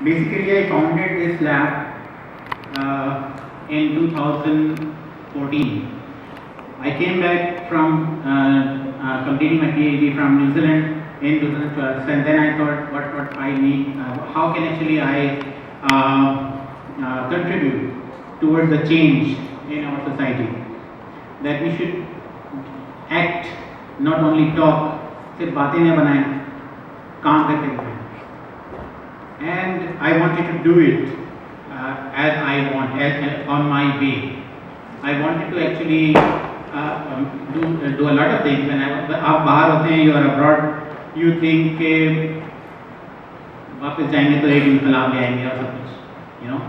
Basically, I founded this lab in 2014. I came back from completing my PhD from New Zealand in 2012, and then I thought, what I need, how can actually I contribute towards the change in our society? That we should act, not only talk. सिर्फ बातें न बनाएं, काम करके दिखाएं. And I wanted to do it as I want, on my way. I wanted to actually do a lot of things. When आप बाहर होते हैं, you are abroad, you think कि वापस जाएंगे तो एक इंकलाब ले आएंगे और सब कुछ, you know.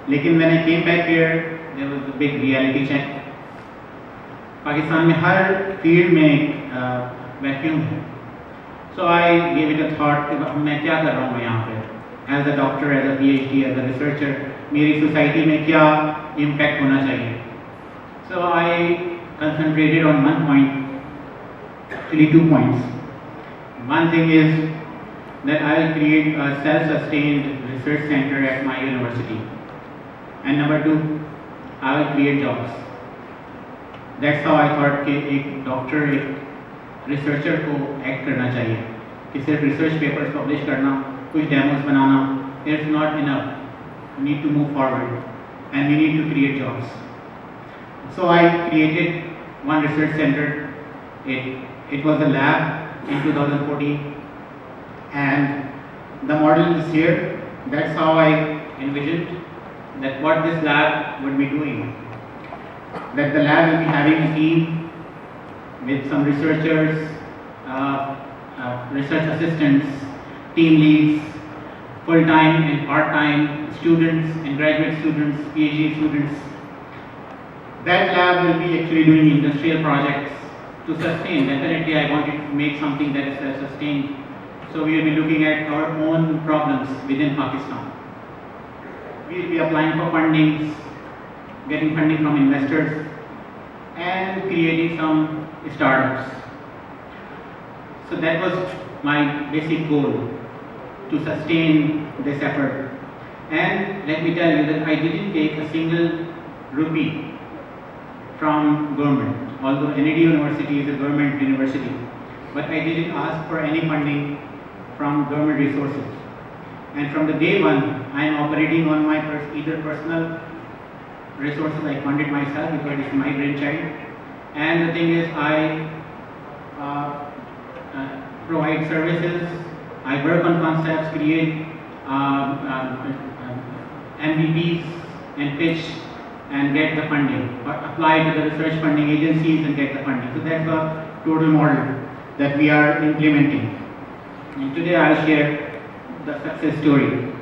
लेकिन when I came back here, there was a big reality check. Pakistan में हर फील्ड में वैक्यूम है. So I gave it a thought कि मैं क्या कर रहा हूँ यहाँ पे. As a doctor, as a PhD, as a researcher, मेरी सोसाइटी में क्या impact होना चाहिए. So I concentrated on one point, actually 2 points. One thing is that I will create a self-sustained research center at my university. And number 2, I will create jobs. That's how I thought कि एक doctor, एक researcher को act करना चाहिए कि सिर्फ research papers publish करना, कुछ demos banana, it's not enough. We need to move forward and we need to create jobs. So I created one research center. It was a lab in 2014, and the model is here. That's how I envisioned that what this lab would be doing. That the lab will be having a team with some researchers, research assistants, team leads, full-time and part-time students and graduate students, PhD students. That lab will be actually doing industrial projects to sustain. Definitely I wanted to make something that is self-sustained. So we will be looking at our own problems within Pakistan. We will be applying for funding, getting funding from investors, and creating some startups. So that was my basic goal, to sustain this effort. And let me tell you that I didn't take a single rupee from government, although NED University is a government university, but I didn't ask for any funding from government resources. And from the day one, I am operating on my either personal resources. I funded myself because it's my brainchild. And the thing is, I provide services, I work on concepts, create MVPs and pitch and get the funding, or apply to the research funding agencies and get the funding. So that's the total model that we are implementing. And today I'll share the success story.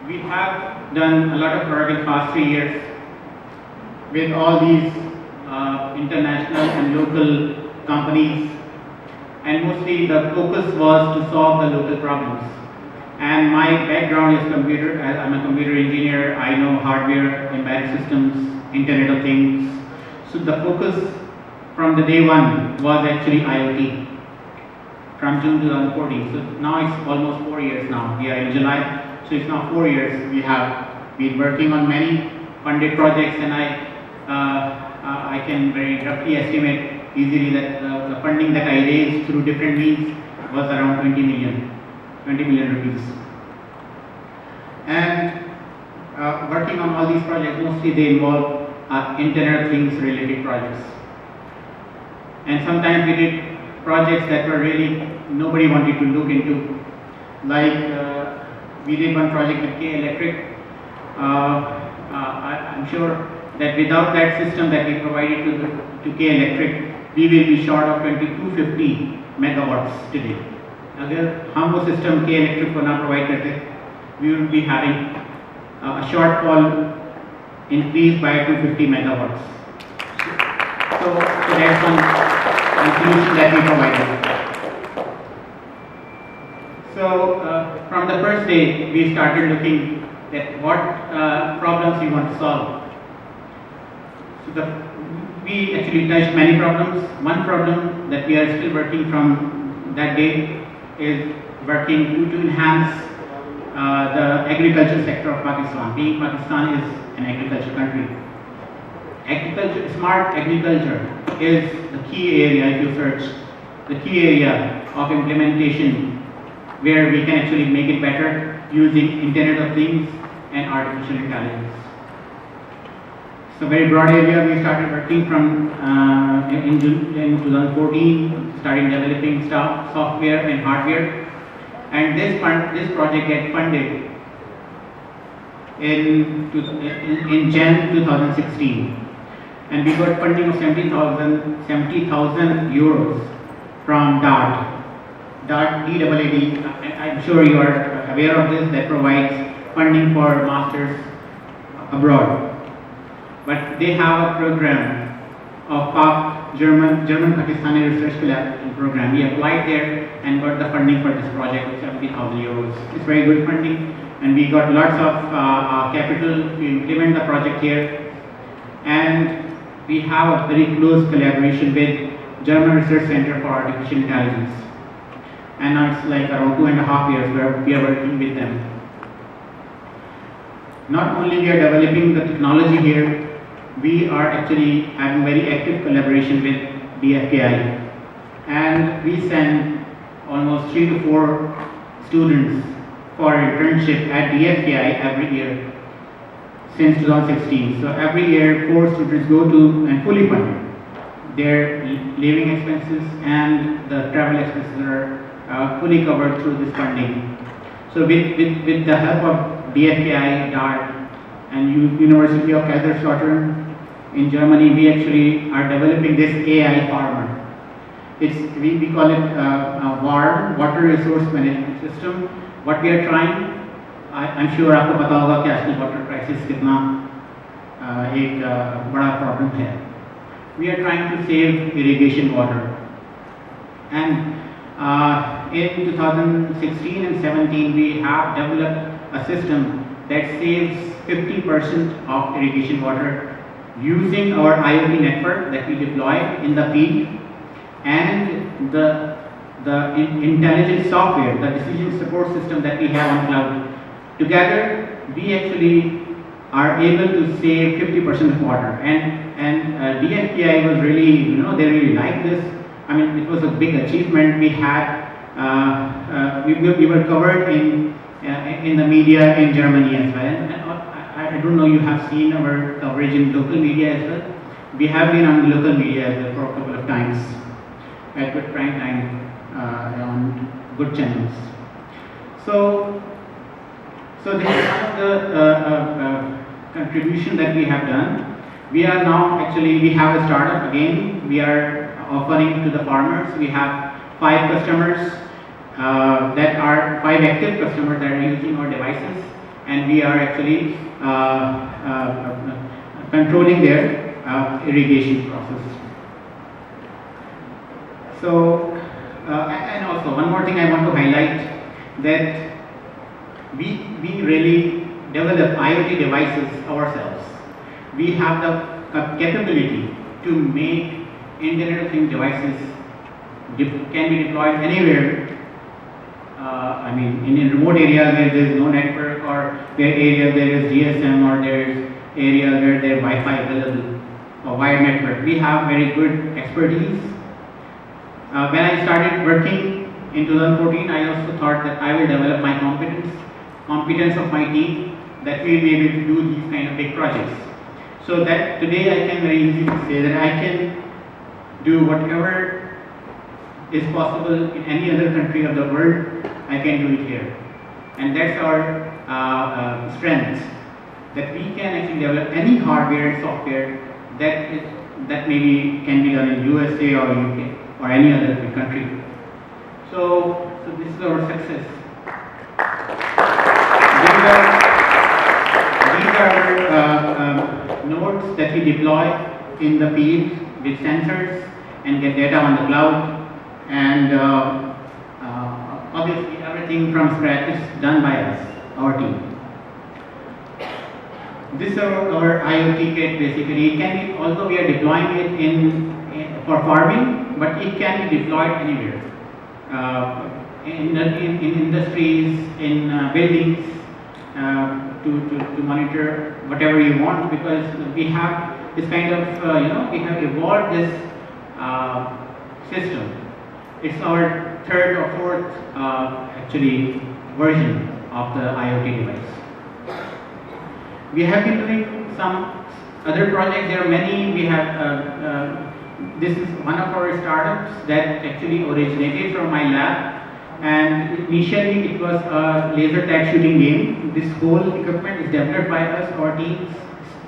We have done a lot of work in past 3 years with all these international and local companies, and mostly the focus was to solve the local problems. And my background is computer. I'm a computer engineer. I know hardware, embedded systems, Internet of Things. So the focus from the day one was actually IoT from June 2014. So now it's almost 4 years now. We are in July. So it's now 4 years. We have been working on many funded projects, and I can very roughly estimate easily that the funding that I raised through different means was around 20 million rupees. And working on all these projects, mostly they involve Internet of Things related projects. And sometimes we did projects that were really nobody wanted to look into. Like we did one project with K Electric. I'm sure that without that system that we provided to K Electric, we will be short of 2250 megawatts today. अगर हम वो system के electric को ना provide करते, we would be having a shortfall increased by 250 megawatts. So that's one solution that we provided. So from the first day, we started looking at what problems we want to solve. So we actually touched many problems. One problem that we are still working from that day is working to enhance the agriculture sector of Pakistan. Being Pakistan is an agriculture country. Agriculture, smart agriculture is the key area, if you search, the key area of implementation where we can actually make it better using Internet of Things and artificial intelligence. So very broad area. We started working from in 2014, starting developing software and hardware, and this project get funded in Jan 2016, and we got funding of 70,000 euros from DAAD. DAAD, I'm sure you are aware of this, that provides funding for masters abroad. But they have a program of German-Pakistani research collaboration program. We applied there and got the funding for this project of 70,000 euros. It's very good funding, and we got lots of capital to implement the project here. And we have a very close collaboration with German Research Center for Artificial Intelligence. And now it's like around 2.5 years where we are working with them. Not only we are developing the technology here, we are actually having very active collaboration with DFKI, and we send almost 3 to 4 students for internship at DFKI every year since 2016. So every year 4 students go to and fully funded. Their living expenses and the travel expenses are fully covered through this funding. So with the help of DFKI, DAAD, and University of Kaiserslautern in Germany, we actually are developing this AI farmer. We call it WARM, Water Resource Management System. What we are trying, I'm sure आपको पता होगा कि आजकल water crisis कितना एक बड़ा problem है. We are trying to save irrigation water, and in 2016 and 17 we have developed a system that saves 50% of irrigation water using our IoT network that we deploy in the field and the intelligent software, the decision support system that we have on cloud. Together, we actually are able to save 50% of water. And DFKI was really, they really liked this. I mean, it was a big achievement. We had, we were covered in the media in Germany as well. And I don't know, you have seen our coverage in local media as well. We have been on the local media as well for a couple of times at good prime time on good channels. So this is one of the contribution that we have done. We are now actually, we have a startup again. We are offering to the farmers. We have 5 customers that are 5 active customers that are using our devices, and we are actually controlling their irrigation process. So, and also one more thing I want to highlight, that we really develop IoT devices ourselves. We have the capability to make Internet of Things devices can be deployed anywhere. I mean, in remote areas where there is no network, or where areas there is GSM, or there is areas where there is Wi-Fi available or wired network. We have very good expertise. When I started working in 2014, I also thought that I will develop my competence of my team, that we will be able to do these kind of big projects. So that today I can very easily say that I can do whatever is possible in any other country of the world, I can do it here. And that's our strength, that we can actually develop any hardware and software that maybe can be done in USA or UK or any other country. So this is our success. These are our nodes that we deploy in the field with sensors and get data on the cloud. And obviously everything from scratch is done by us, our team. This is our IoT kit basically. It can be, although we are deploying it for farming, but it can be deployed anywhere. in industries, in buildings, to monitor whatever you want, because we have this kind of, we have evolved this system. It's our third or fourth actually version of the IoT device. We have been doing some other projects. There are many. We have this is one of our startups that actually originated from my lab, and initially it was a laser tag shooting game. This whole equipment is developed by us, our teams,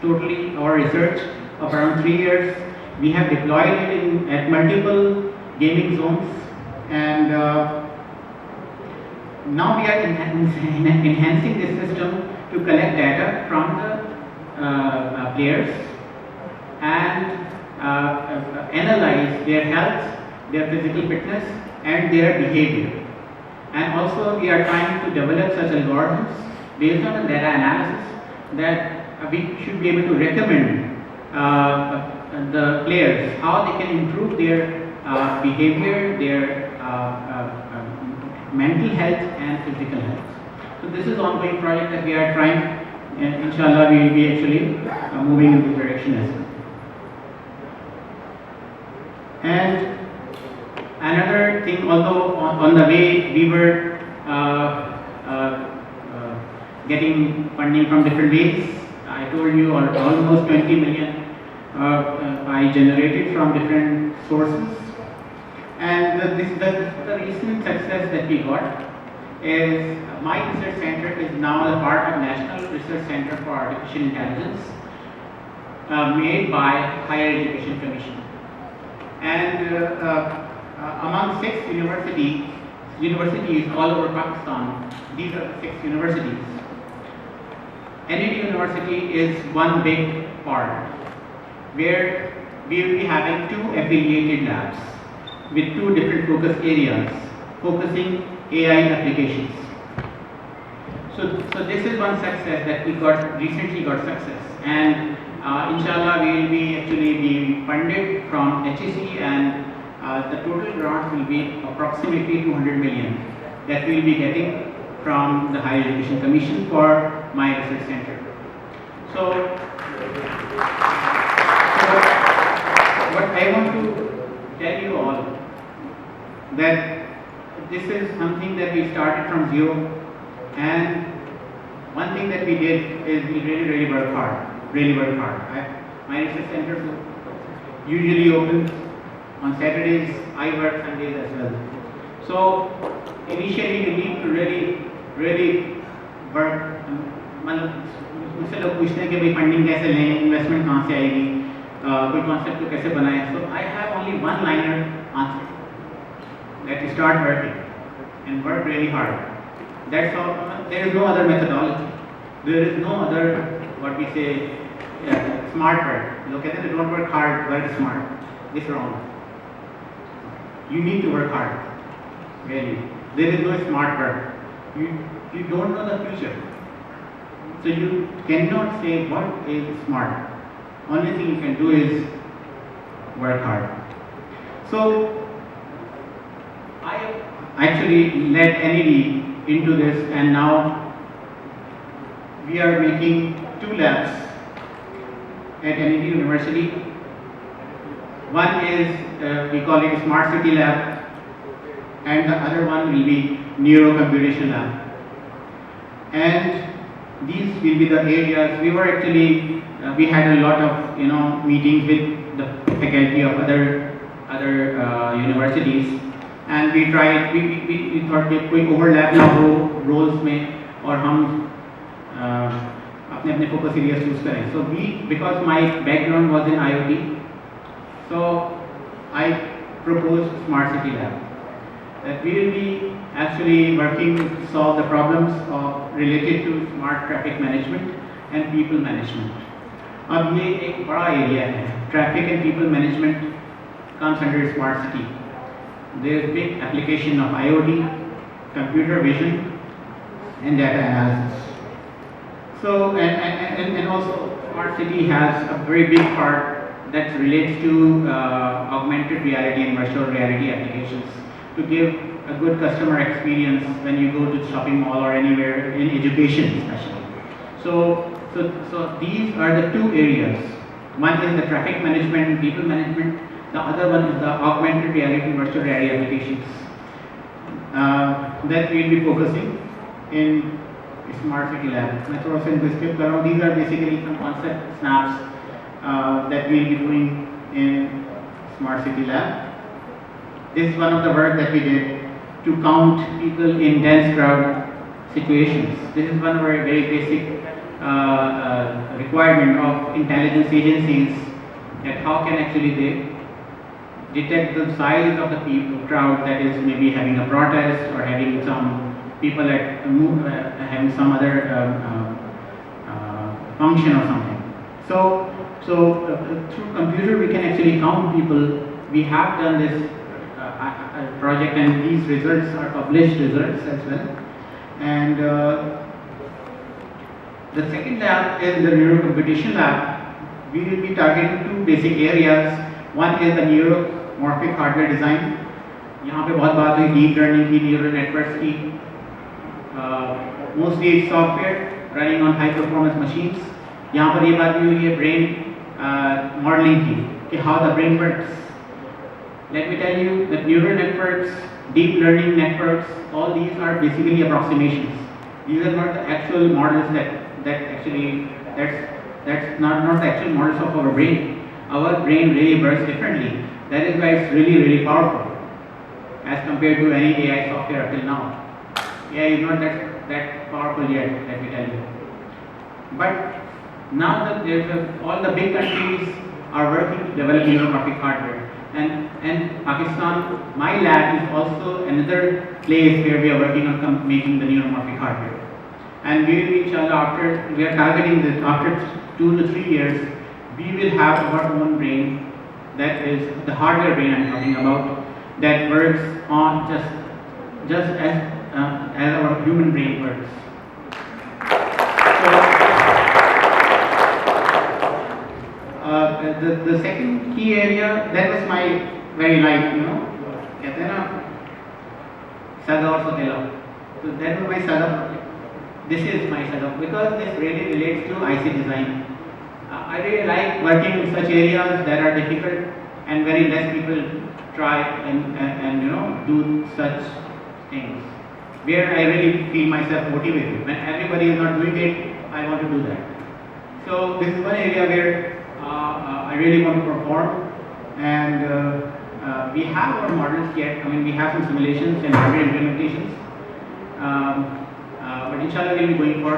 totally our research of around 3 years. We have deployed it at multiple gaming zones, and now we are enhancing this system to collect data from the players and analyze their health, their physical fitness, and their behavior. And also we are trying to develop such algorithms based on the data analysis that we should be able to recommend the players how they can improve their behavior, their mental health and physical health. So this is ongoing project that we are trying, and inshallah we will be actually moving in this direction as well. And another thing, although on the way we were getting funding from different ways, I told you almost 20 million I generated from different sources. And the recent success that we got is my research center is now a part of National Research Center for Artificial Intelligence, made by Higher Education Commission. And among 6 universities all over Pakistan, these are the 6 universities. NED University is one big part, where we will be having 2 affiliated labs with 2 different focus areas, focusing AI applications. So this is one success that we recently got success, and inshallah we will be actually be funded from HEC, and the total grant will be approximately 200 million that we will be getting from the Higher Education Commission for my research center. So what I want to tell you all, that this is something that we started from zero, and one thing that we did is we really work hard. My research center usually opens on Saturdays. I work Sundays as well. So initially we need to really work. मुझसे लोग पूछते हैं कि भाई funding कैसे लें, investment कहाँ से आएगी, कोई कॉन्सेप्ट को कैसे बनाएं. So I have only one liner answer, that you start working and work really hard. That's all. There is no other methodology. There is no other, what we say, smart work. Look at it, don't work hard, work smart. This is wrong. You need to work hard. Really. There is no smart work. You don't know the future. So you cannot say what is smart. Only thing you can do is work hard. So I actually led NED into this, and now we are making 2 labs at NED University. One is, we call it Smart City Lab, and the other one will be Neurocomputation Lab. And these will be the areas. We were actually, we had a lot of meetings with the faculty of other universities, and we tried. We thought that कोई overlap ना हो roles में, और हम अपने focus areas choose करें. So because my background was in IoT, so I proposed Smart City Lab, that we will be actually working to solve the problems related to smart traffic management and people management. अब ये एक बड़ा area है. Traffic and people management comes under smart city. There is big application of IoT, computer vision, and data analysis. So and also smart city has a very big part that relates to augmented reality and virtual reality applications to give a good customer experience when you go to shopping mall or anywhere in education especially. So these are the two areas. One is the traffic management, people management. The other one is the augmented reality, virtual reality applications that we will be focusing in Smart City Lab. मैं थोड़ा सा इनको skip कर रहा हूँ. These are basically some concept snaps that we will be doing in Smart City Lab. This is one of the work that we did to count people in dense crowd situations. This is one of our very basic requirement of intelligence agencies, that how can actually they detect the size of the people crowd that is maybe having a protest or having some people at having some other function or something. So through computer we can actually count people. We have done this project, and these results are published results as well. And the second lab is the neurocomputation lab. We will be targeting two basic areas. One is the neuromorphic hardware design. यहाँ पे बहुत बात हुई deep learning की, neural networks की. Mostly it's software running on high performance machines. यहाँ पर ये बात भी हुई है brain modeling की, कि how the brain works. Let me tell you that neural networks, deep learning networks, all these are basically approximations. These are not the actual models that's not the actual models of our brain. Our brain really works differently. That is why it's really powerful as compared to any AI software until now. AI is not that powerful yet, let me tell you. But now that all the big countries are working to develop neuromorphic hardware. And Pakistan, my lab is also another place where we are working on making the neuromorphic hardware. And we will be, inshallah, we are targeting this after 2 to 3 years, we will have our own brain, that is the hardware brain I'm talking about, that works on just as our human brain works. So, the second key area, that was my very light, कहते हैं ना saga और sotela. So that was my saga. This is my saga because this really relates to IC design. I really like working in such areas that are difficult and very less people try and do such things. Where I really feel myself motivated. When everybody is not doing it, I want to do that. So this is one area where I really want to perform, and we have our models yet. I mean, we have some simulations and hardware implementations, but inshallah we'll be going for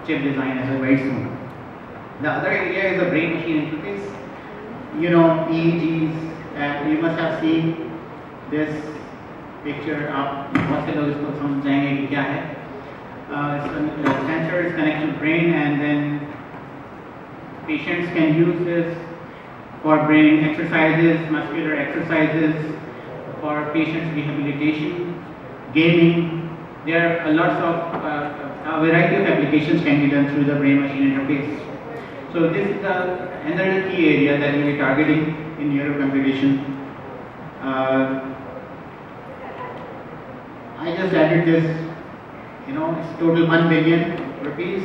chip design as well very soon. The other area is the brain-machine interface. EEGs, and you must have seen this picture. आप बहुत से लोग इसको समझ जाएंगे कि क्या है. Sensor is connected to brain, and then patients can use this for brain exercises, muscular exercises, for patients rehabilitation, gaming. There are lots of a variety of applications can be done through the brain-machine interface. So this is another key area that we are targeting in neurocomputation. I just added this. It's total 1 billion rupees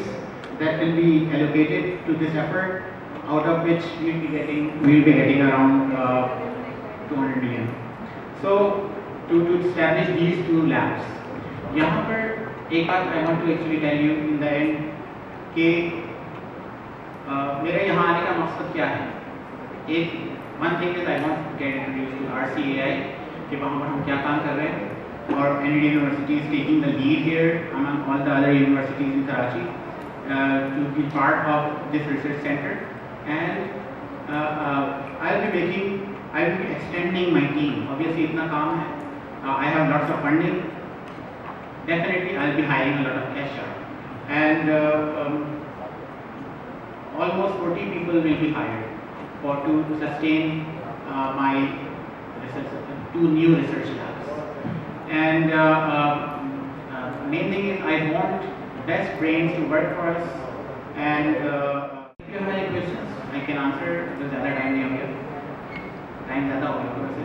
that will be allocated to this effort, out of which we will be getting around 200 million. So to establish these two labs, यहाँ पर एक बात I want to actually tell you in the end कि मेरे यहाँ आने का मकसद क्या है. One thing is I want to get introduced to RCAI, कि वहाँ पर हम क्या काम कर रहे हैं. Or NED University is taking the lead here among all the other universities in Karachi to be part of this research center, and I will be extending my team. Obviously, itna kaam hai. I have lots of funding. Definitely, I will be hiring a lot of cash, and almost 40 people will be hired to sustain my research, 2 new research labs. And main thing is I want best brains to work for us, and if you have any questions I can answer. There's other time नहीं हो गया, time ज़्यादा हो गया वैसे.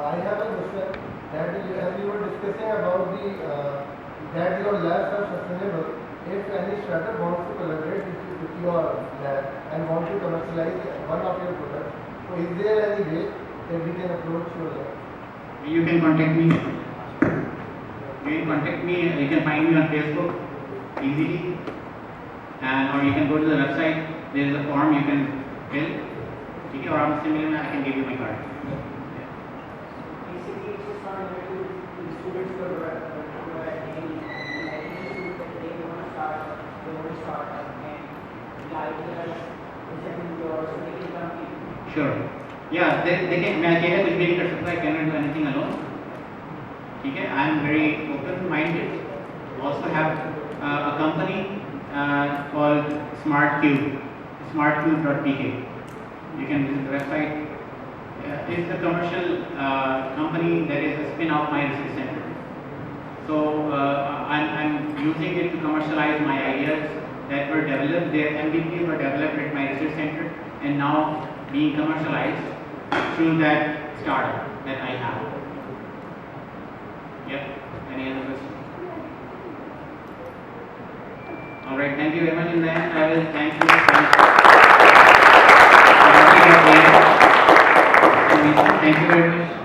I have a question that as we were discussing about the that your labs are sustainable. If any startup wants to collaborate with your lab and want to commercialize one of your products, so is there any way that we can approach your lab? You can contact me. You can find me on Facebook easily, and or you can go to the website. There is a form you can fill. ठीक है, और आपसे मिलने में I can give you my card. Basically, it's just not limited to the students who are attending. I think they want to start, they want to start, and the idea is that yours, so they can come in. Sure. Yeah, they can. मैं अकेले कुछ भी नहीं कर सकता. I cannot do anything alone. ठीक है, I am very open-minded. Also have a company called SmartCube, smartcube.pk. You can visit the website. It's a commercial company that is a spin off my research center. So I'm using it to commercialize my ideas that were developed. Their MVPs were developed at my research center and now being commercialized through that startup that I have. Yep. Any other questions? All right. Thank you very much. In the end, I will thank you. Thank you very much.